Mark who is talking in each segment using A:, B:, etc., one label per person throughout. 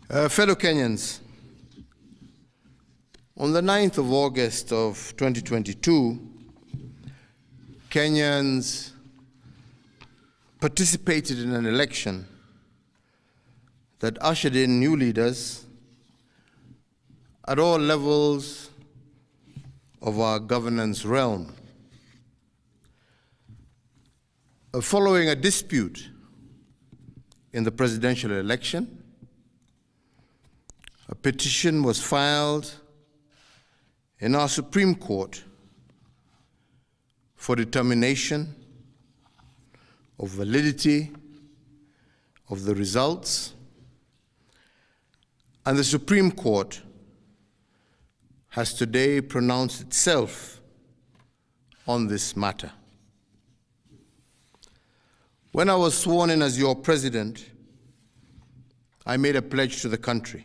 A: Fellow Kenyans, on the 9th of August of 2022, Kenyans participated in an election that ushered in new leaders at all levels of our governance realm. Following a dispute in the presidential election, a petition was filed in our Supreme Court for determination of validity of the results, and the Supreme Court has today pronounced itself on this matter. When I was sworn in as your president, I made a pledge to the country,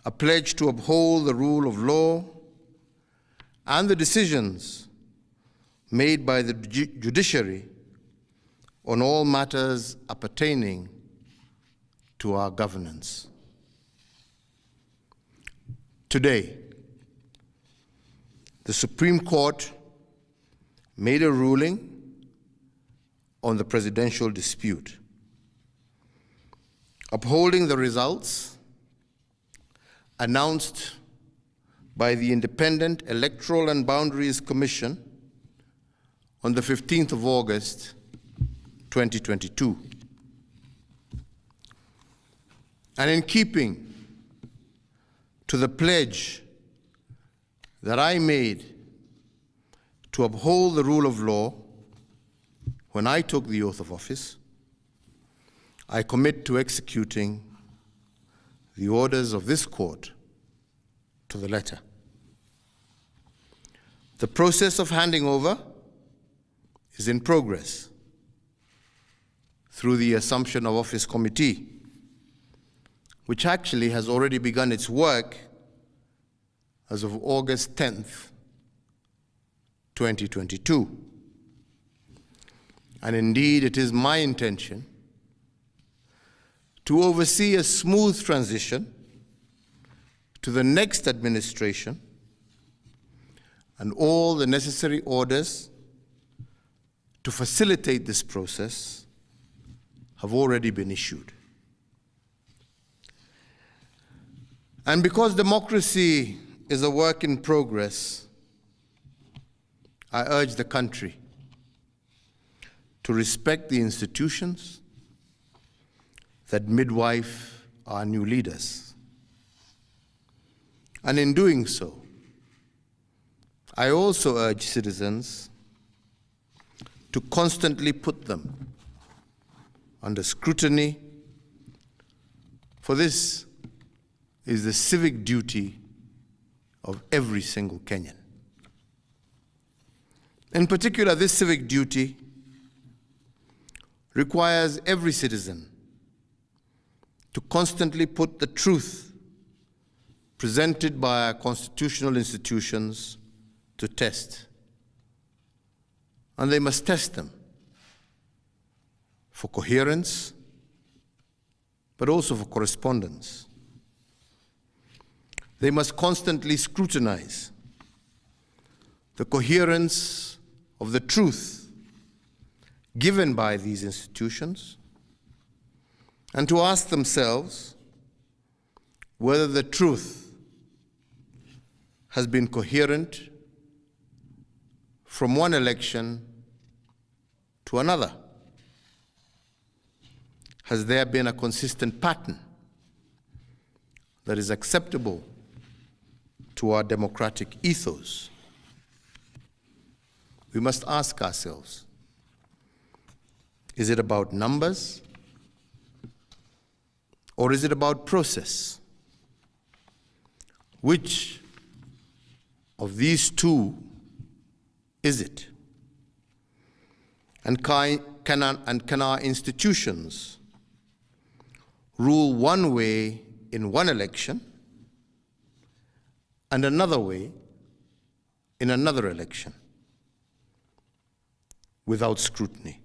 A: a pledge to uphold the rule of law and the decisions made by the judiciary on all matters appertaining to our governance. Today, the Supreme Court made a ruling on the presidential dispute, upholding the results announced by the Independent Electoral and Boundaries Commission on the 15th of August, 2022. And in keeping to the pledge that I made to uphold the rule of law when I took the oath of office, I commit to executing the orders of this court to the letter. The process of handing over is in progress through the Assumption of Office Committee, which actually has already begun its work as of August 10th, 2022. And indeed, it is my intention to oversee a smooth transition to the next administration, and all the necessary orders to facilitate this process have already been issued. And because democracy is a work in progress, I urge the country to respect the institutions that midwife our new leaders. And in doing so, I also urge citizens to constantly put them under scrutiny, for this is the civic duty of every single Kenyan. In particular, this civic duty requires every citizen to constantly put the truth presented by our constitutional institutions to test. And they must test them for coherence, but also for correspondence. They must constantly scrutinize the coherence of the truth given by these institutions, and to ask themselves whether the truth has been coherent from one election to another. Has there been a consistent pattern that is acceptable to our democratic ethos? We must ask ourselves, is it about numbers, or is it about process? Which of these two is it? And can our institutions rule one way in one election and another way in another election without scrutiny?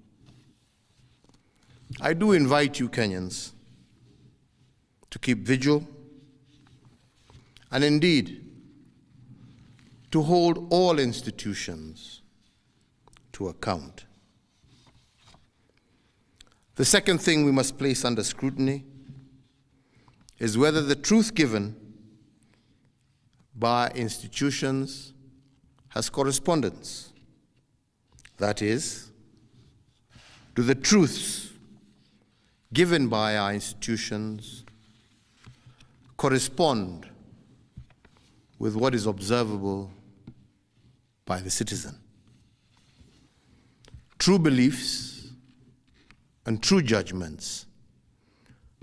A: I do invite you, Kenyans, to keep vigil, and indeed to hold all institutions to account. The second thing we must place under scrutiny is whether the truth given by institutions has correspondence. That is, do the truths given by our institutions correspond with what is observable by the citizen? True beliefs and true judgments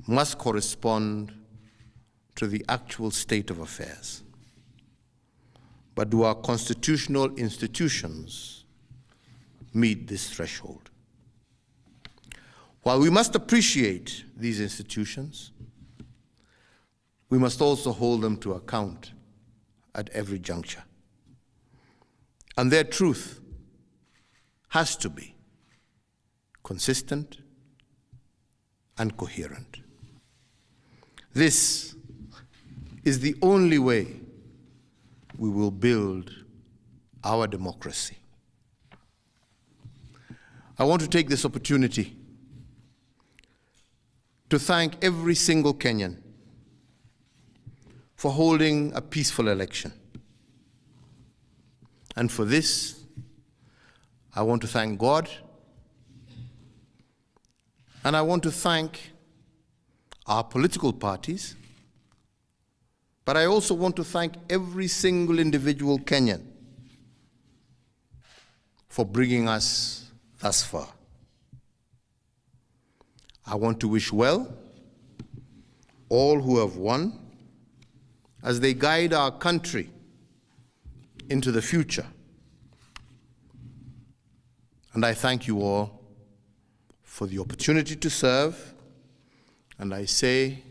A: must correspond to the actual state of affairs. But do our constitutional institutions meet this threshold? While we must appreciate these institutions, we must also hold them to account at every juncture. And their truth has to be consistent and coherent. This is the only way we will build our democracy. I want to take this opportunity to thank every single Kenyan for holding a peaceful election. And for this, I want to thank God, and I want to thank our political parties, but I also want to thank every single individual Kenyan for bringing us thus far. I want to wish well all who have won as they guide our country into the future. And I thank you all for the opportunity to serve, and I say,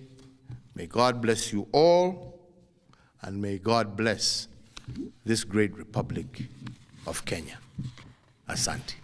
A: may God bless you all, and may God bless this great Republic of Kenya. Asante.